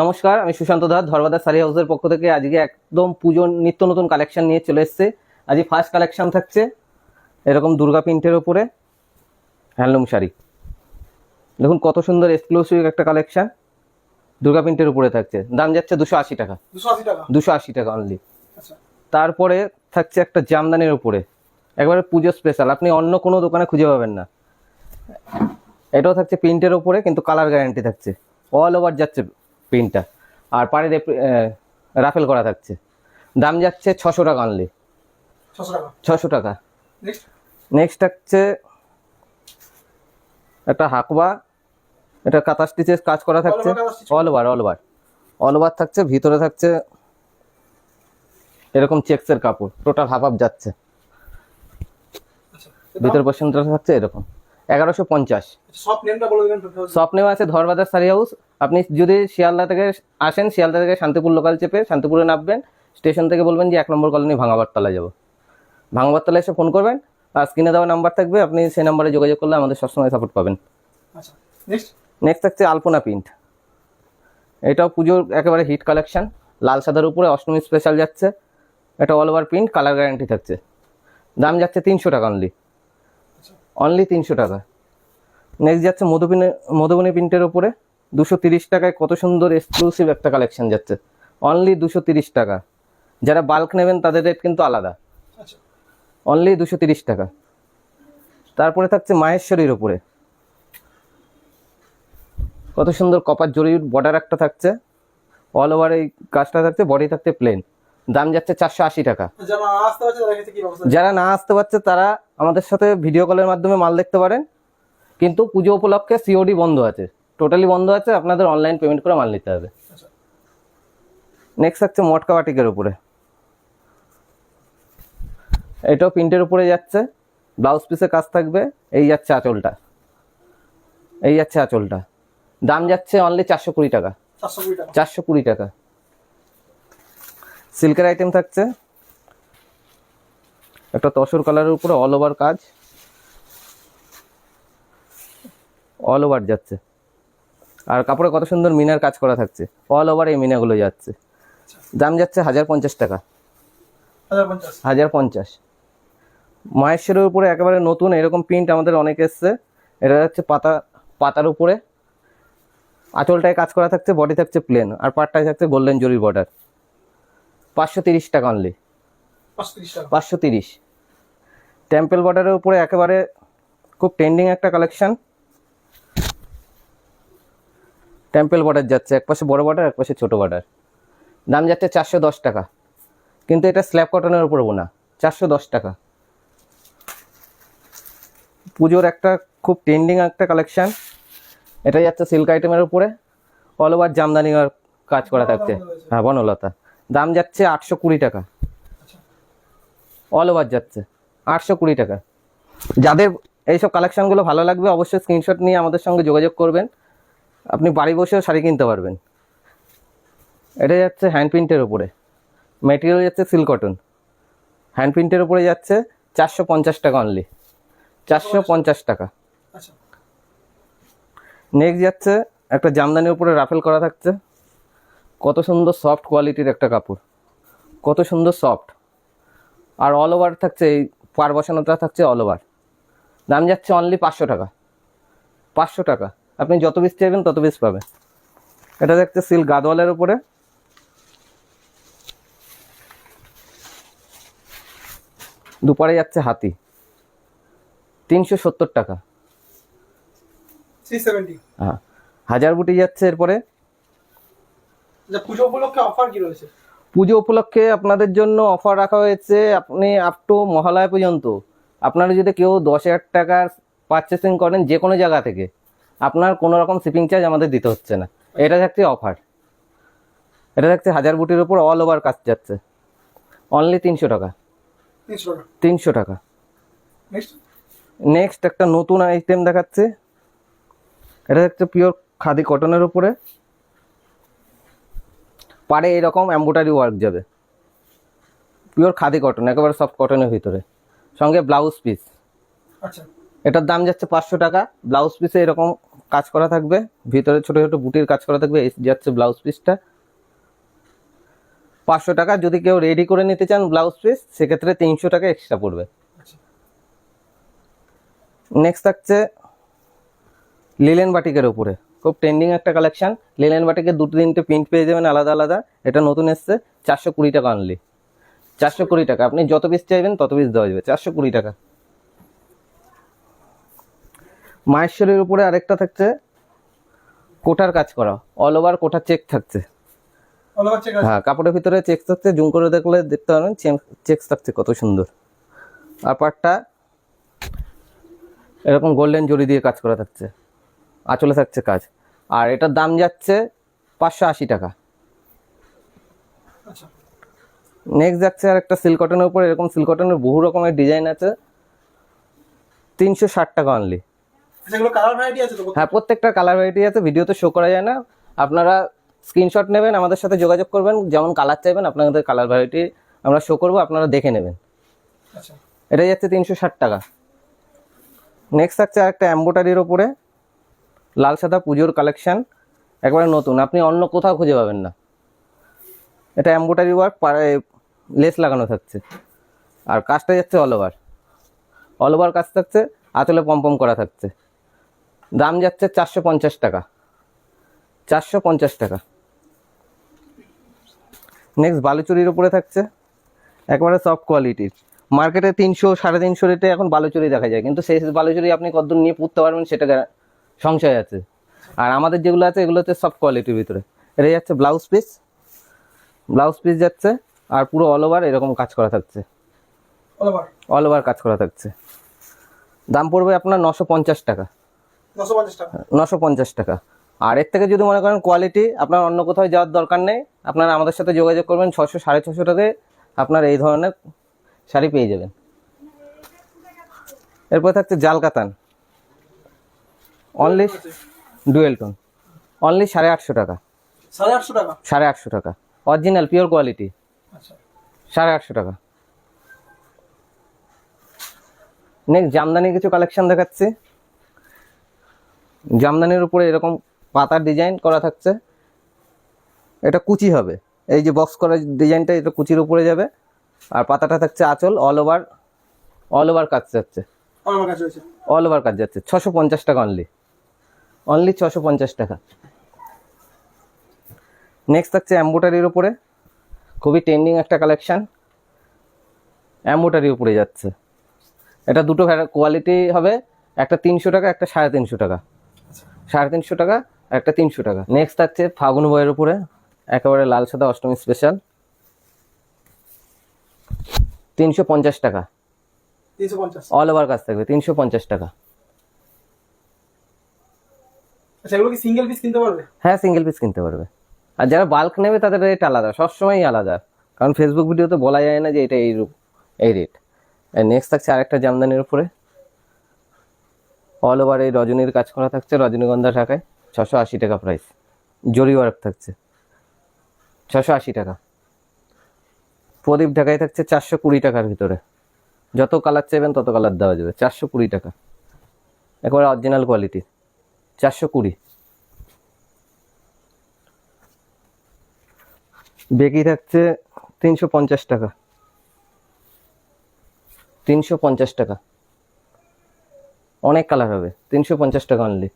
নমস্কার, আমি সুশান্ত দাস ধর্বাদার শাড়ি হাউসের পক্ষ থেকে আজকে একদম পুজোর নিত্য নতুন কালেকশন নিয়ে চলে এসেছে। আজকে ফার্স্ট কালেকশন থাকছে এরকম দুর্গা প্রিন্টের ওপরে হ্যান্ডলুম শাড়ি। দেখুন কত সুন্দর এক্সক্লুসিভ একটা কালেকশন, দুর্গা প্রিন্টের উপরে থাকছে। দাম যাচ্ছে 280 টাকা। 280 টাকা অনলি। তারপরে থাকছে একটা জামদানির উপরে, একবারে পুজো স্পেশাল, আপনি অন্য কোনো দোকানে খুঁজে পাবেন না। এটাও থাকছে প্রিন্টের ওপরে, কিন্তু কালার গ্যারান্টি থাকছে, অল ওভার যাচ্ছে প্রিন্টটা, আর পাড়ে রাফেল করা থাকছে। দাম যাচ্ছে 600 টাকা অনলি। 600 টাকা। নেক্সট থাকছে একটা হাকবা, এটা কাঁথা স্টিচের কাজ করা থাকছে, অল ওভার থাকছে। ভিতরে থাকছে এরকম চেক্সের কাপড়, টোটাল হাফ যাচ্ছে। ভিতর পোর্শনটা থাকছে এরকম 1150। শপ নেম আছে ধর্বাদার শাড়ি হাউস। আপনি যদি শিয়ালদা থেকে আসেন, শিয়ালদা থেকে শান্তিপুর লোকাল চেপে শান্তিপুরে নামবেন, স্টেশন থেকে বলবেন যে 1 নম্বর কলোনি ভাঙাবারতলা যাব। ভাঙাবারতলা এসে ফোন করবেন, আর স্ক্রিনে দেওয়া নাম্বার থাকবে, আপনি সেই নাম্বারে যোগাযোগ করলে আমাদের সবসময় সাপোর্ট পাবেন। নেক্সট থাকছে আলপনা প্রিন্ট। এটাও পুজোর একেবারে হিট কালেকশন, লাল সাদার উপরে অষ্টমী স্পেশাল যাচ্ছে। এটা all over print, colour guarantee থাকছে। দাম যাচ্ছে 300 টাকা অনলি 300 টাকা। নেক্সট যাচ্ছে মধুবনী প্রিন্টের উপরে 230 টাকায় কত সুন্দর এক্সক্লুসিভ একটা কালেকশন যাচ্ছে, অনলি 230 টাকা। যারা বাল্ক নেবেন তাদের রেট কিন্তু আলাদা, অনলি 230 টাকা। তারপরে থাকছে মাহেশ্বরীর উপরে কত সুন্দর কপার জরির বর্ডার একটা থাকছে, অল ওভার এই কাজটা থাকছে, বডি থাকছে প্লেন। দাম যাচ্ছে 480 টাকা। যারা না আসতে পারছে তারা আমাদের সাথে ভিডিও কলের মাধ্যমে মাল দেখতে পারেন, কিন্তু পুজো উপলক্ষে সিওডি বন্ধ আছে, টোটালি বন্ধ আছে, আপনাদের অনলাইন পেমেন্ট করে মাল নিতে হবে। নেক্সট থাকছে মটকা বাটিকের উপরে, এটাও প্রিন্টের উপরে যাচ্ছে, ব্লাউজ পিসে কাজ থাকবে। এই যাচ্ছে আঁচলটা, দাম যাচ্ছে অনলি 420 টাকা। 420 টাকা। সিল্কের আইটেম থাকছে একটা তসর কালারের উপরে, অল ওভার কাজ, অল ওভার যাচ্ছে। আর কাপড়ে কত সুন্দর মিনার কাজ করা থাকছে, অল ওভার এই মিনাগুলো যাচ্ছে। দাম যাচ্ছে 1050 টাকা। 1050। মাহেশ্বরের উপরে একেবারে নতুন এরকম প্রিন্ট আমাদের অনেক এসছে। এটা হচ্ছে পাতার উপরে, আঁচলটায় কাজ করা থাকছে, বডি থাকছে প্লেন, আর পাটটায় থাকছে গোল্ডেন জরির বর্ডার। 530 টাকা অনলি। 530। টেম্পল বর্ডারের উপরে একেবারে খুব ট্রেন্ডিং একটা কালেকশন, টেম্পল বর্ডার যাচ্ছে, একপাশে বড় বর্ডার একপাশে ছোট বর্ডার। দাম যাচ্ছে 410 টাকা, কিন্তু এটা স্ল্যাব কটনের উপরে বোনা। 410 টাকা। পুজোর একটা খুব ট্রেন্ডিং একটা কালেকশন, এটা যাচ্ছে সিল্ক আইটেমের উপরে, অল ওভার জামদানি কাজ করা থাকছে, হ্যাঁ বনলতা। দাম যাচ্ছে 820 টাকা, অল ওভার যাচ্ছে 820 টাকা। যাদের এইসব কালেকশনগুলো ভালো লাগবে অবশ্যই স্ক্রিনশট নিয়ে আমাদের সঙ্গে যোগাযোগ করবেন, আপনি বাড়ি বসেও শাড়ি কিনতে পারবেন। এটা যাচ্ছে হ্যান্ড প্রিন্টের উপরে, মেটেরিয়াল যাচ্ছে সিল্ক কটন, হ্যান্ড প্রিন্টের উপরে যাচ্ছে 450 টাকা অনলি। 450 টাকা। নেক্সট যাচ্ছে একটা জামদানির উপরে রাফেল করা থাকছে, কত সুন্দর সফট কোয়ালিটির একটা কাপড়, কত সুন্দর সফট, আর অল ওভার থাকছে, এই পার বসানোটা থাকছে অল ওভার। দাম যাচ্ছে অনলি 500 টাকা। 500 টাকা। আপনি যত পিস চাইবেন তত পিস পাবেন। এটা দেখছে সিল্ক গাদওয়ালের উপরে, দুপারে যাচ্ছে হাতি, 370 টাকা। হ্যাঁ, 1000 বুটি যাচ্ছে। এরপরে পুজো উপলক্ষে অফার কি রয়েছে? পুজো উপলক্ষে আপনাদের জন্য অফার রাখা হয়েছে, আপনি আপ টু মহালয়া পর্যন্ত আপনারা যদি কেউ 10,000 টাকার পারচেসিং করেন যে কোনো জায়গা থেকে, আপনার কোনো রকম শিপিং চার্জ আমাদের দিতে হচ্ছে না। এটা থাকছে অফার। এটা থাকছে 1000 বুটির উপর অল ওভার কাজ যাচ্ছে, অনলি 300 টাকা। 300 টাকা। নেক্সট একটা নতুন আইটেম দেখাচ্ছে, এটা হচ্ছে পিওর খাদি কটনের উপরে, পাড়ে এরকম এমব্রয়ডারি ওয়ার্ক যাবে, পিওর খাদি কটন, একেবারে সফট কটনের ভিতরে, সঙ্গে ব্লাউজ পিস। এটার দাম যাচ্ছে 500 টাকা। ব্লাউজ পিসে এরকম কাজ করা থাকবে, ভিতরে ছোট ছোট বুটির কাজ করা থাকবে, এই যাচ্ছে ব্লাউজ পিসটা 500 টাকা। যদি কেউ রেডি করে নিতে চান ব্লাউজ পিস, সেক্ষেত্রে 300 টাকা এক্সট্রা পড়বে। নেক্সট থাকছে লিলেন বাটিকের উপরে, খুব ট্রেন্ডিং একটা কালেকশন। লিলেন বাটিকের 2-3টে প্রিন্ট পেয়ে যাবেন আলাদা আলাদা। এটা নতুন এসছে, 420 টাকা অনলি। 420 টাকা, আপনি যত পিস চাইবেন তত পিস দেওয়া যাবে, 420 টাকা। মাহেশ্বরীর উপরে আরেকটা থাকছে কোটার কাজ করা, অল ওভার কোটার চেক থাকছে। হ্যাঁ, কাপড়ের ভিতরে চেক থাকছে, জুম করে দেখলে দেখতে পারেন চেক থাকছে কত সুন্দর। আর পাটটা এরকম গোল্ডেন জরি দিয়ে কাজ করা থাকছে, আঁচলে থাকছে কাজ। আর এটার দাম যাচ্ছে 580 টাকা। নেক্সট যাচ্ছে আর একটা সিল্ক কটনের উপরে, এরকম সিল্ক কটনের বহু রকমের ডিজাইন আছে, 360 টাকা অনলি। হ্যাঁ, প্রত্যেকটা কালার ভ্যারাইটি আছে, ভিডিওতে শো করা যায় না। আপনারা স্ক্রিনশট নেবেন, আমাদের সাথে যোগাযোগ করবেন, যেমন কালার চাইবেন আপনাদের কালার ভ্যারাইটি আমরা শো করবো, আপনারা দেখে নেবেন। এটা যাচ্ছে 360 টাকা। নেক্সট থাকছে আরেকটা এমব্রয়ডারির ওপরে লাল সাদা পুজোর কালেকশন, একবারে নতুন, আপনি অন্য কোথাও খুঁজে পাবেন না। এটা এমব্রয়ডারি ওয়ার্ক, লেস লাগানো থাকছে। আর কাজটা যাচ্ছে অল ওভার কাজ থাকছে, আঁচলে পম্পম করা থাকছে। দাম যাচ্ছে 450 টাকা। 450 টাকা। নেক্সট বালুচুরির উপরে থাকছে একবারে সফট কোয়ালিটির। মার্কেটে 300-350 রেটে এখন বালুচুরি দেখা যায়, কিন্তু সেই বালুচুরি আপনি কতদূর নিয়ে পড়তে পারবেন সেটা সংশয় আছে। আর আমাদের যেগুলো আছে এগুলো হচ্ছে সফট কোয়ালিটির ভিতরে। এটা যাচ্ছে ব্লাউজ পিস যাচ্ছে, আর পুরো অল ওভার এরকম কাজ করা থাকছে, অল ওভার কাজ করা থাকছে। দাম পড়বে আপনার 950 টাকা। 950 টাকা। আর এর থেকে যদি মনে করেন কোয়ালিটি, আপনার অন্য কোথাও যাওয়ার দরকার নেই, আপনারা আমাদের সাথে যোগাযোগ করবেন, 600-650 টাকায় আপনার এই ধরনের শাড়ি পেয়ে যাবেন। এরপর থাকছে জাল কাতান, অনলি ডুয়েল টোন, অনলি 850 টাকা। 850 টাকা অরিজিনাল পিওর কোয়ালিটি, 850 টাকা। নেক্সট জামদানি কিছু কালেকশন দেখাচ্ছি। জামদানির উপরে এরকম পাতার ডিজাইন করা থাকছে, এটা কুচি হবে, এই যে বক্স করা ডিজাইনটা এটা কুচির উপরে যাবে। আর পাতাটা থাকছে আঁচল, অল ওভার কাজ যাচ্ছে, অল ওভার কাজ যাচ্ছে। 650 টাকা অনলি 650 টাকা। নেক্সট থাকছে এমব্রয়ডারির উপরে, খুবই ট্রেন্ডিং একটা কালেকশন, এমব্রয়ডারির উপরে যাচ্ছে। এটা দুটো কোয়ালিটি হবে, একটা 300 টাকা, একটা 350 টাকা। 350 টাকা, একটা 300 টাকা। নেক্সট থাকছে ফাগুন বইয়ের উপরে একেবারে লাল সাদা অষ্টমী স্পেশাল, 350 টাকা। 350 অল ওভার কাজ থাকবে, 350 টাকা। আচ্ছা, এগুলো কি সিঙ্গেল পিস কিনতে পারবে? হ্যাঁ, সিঙ্গেল পিস কিনতে পারবে। আর যারা বাল্ক নেবে তাদের রেট আলাদা, সবসময়ই আলাদা, কারণ ফেসবুক ভিডিওতে বলা যায় না যে এটা এই রেট। নেক্সট থাকছে আরেকটা জামদানির উপরে, অল ওভার এই রজনীর কাজ করা থাকছে, রজনীগন্ধা ঢাকায়, 680 টাকা প্রাইস। জরি ওয়ার্ক থাকছে, 680 টাকা। প্রদীপ ঢাকায় থাকছে 420 টাকার ভিতরে, যত কালার চাইবেন তত কালার দেওয়া যাবে, 420 টাকা, একেবারে অরিজিনাল কোয়ালিটি, 420। বেগি থাকছে 350 টাকা, 350 টাকা। অনেক কালার হবে, 350 টাকা অনলি।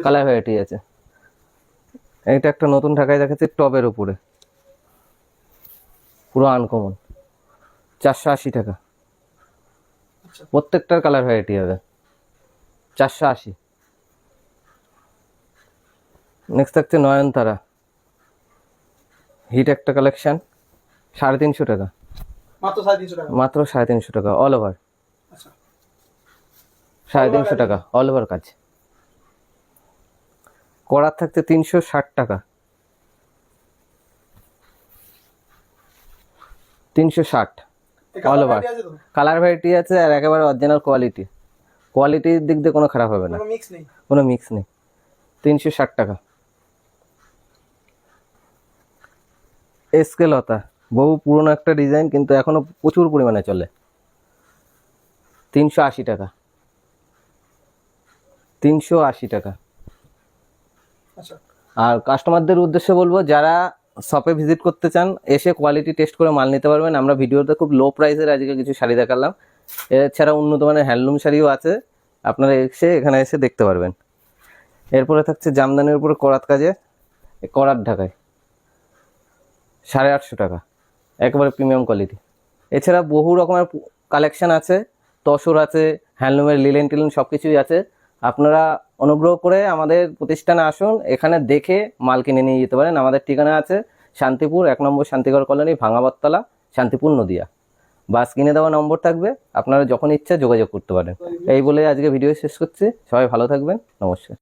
কালার ভ্যারাইটি আছে। এটা একটা নতুন ঢাকায় দেখাচ্ছে টবের উপরে, পুরো আনকমন, 480 টাকা। প্রত্যেকটার কালার ভ্যারাইটি হবে, 480। নেক্সট থাকছে নয়নতারা, হিট একটা কালেকশন, 350 টাকা, মাত্র 350 টাকা। অল ওভার 350 টাকা, অল ওভার কাজ। করার থাকছে 360 টাকা, 360 অল ওভার। কালার ভ্যারাইটি আছে, আর একেবারে অরিজিনাল কোয়ালিটির দিক দিয়ে কোনো খারাপ হবে না, কোনো মিক্স নেই। 360 টাকা। এসকে লতা, বহু পুরনো একটা ডিজাইন, কিন্তু এখনো প্রচুর পরিমাণে চলে, 380 টাকা। 380 টাকা। আচ্ছা আর কাস্টমারদের উদ্দেশ্যে বলবো, যারা শপে ভিজিট করতে চান এসে কোয়ালিটি টেস্ট করে মাল নিতে পারবেন। আমরা ভিডিওতে খুব লো প্রাইসের আজকে কিছু শাড়ি দেখালাম, এছাড়া উন্নত মানের হ্যান্ডলুম শাড়িও আছে, আপনারা এখানে এসে দেখতে পারবেন। এরপরে থাকছে জামদানির উপরে করাত কাজে, করাত ঢাকায় 850 টাকা, একেবারে প্রিমিয়াম কোয়ালিটি। এছাড়া বহু রকমের কালেকশন আছে, তসর আছে, হ্যান্ডলুমের লিলেন টিলেন সব কিছুই আছে। আপনারা অনুগ্রহ করে আমাদের প্রতিষ্ঠানে আসুন, এখানে দেখে মাল কিনে নিয়ে যেতে পারেন। আমাদের ঠিকানা আছে শান্তিপুর 1 নম্বর শান্তিগড় কলোনি, ভাঙাবততলা, শান্তিপুর, নদিয়া। বা স্ক্রিনে দেওয়া নম্বর থাকবে, আপনারা যখন ইচ্ছা যোগাযোগ করতে পারেন। এই বলে আজকে ভিডিও শেষ করছি। সবাই ভালো থাকবেন, নমস্কার।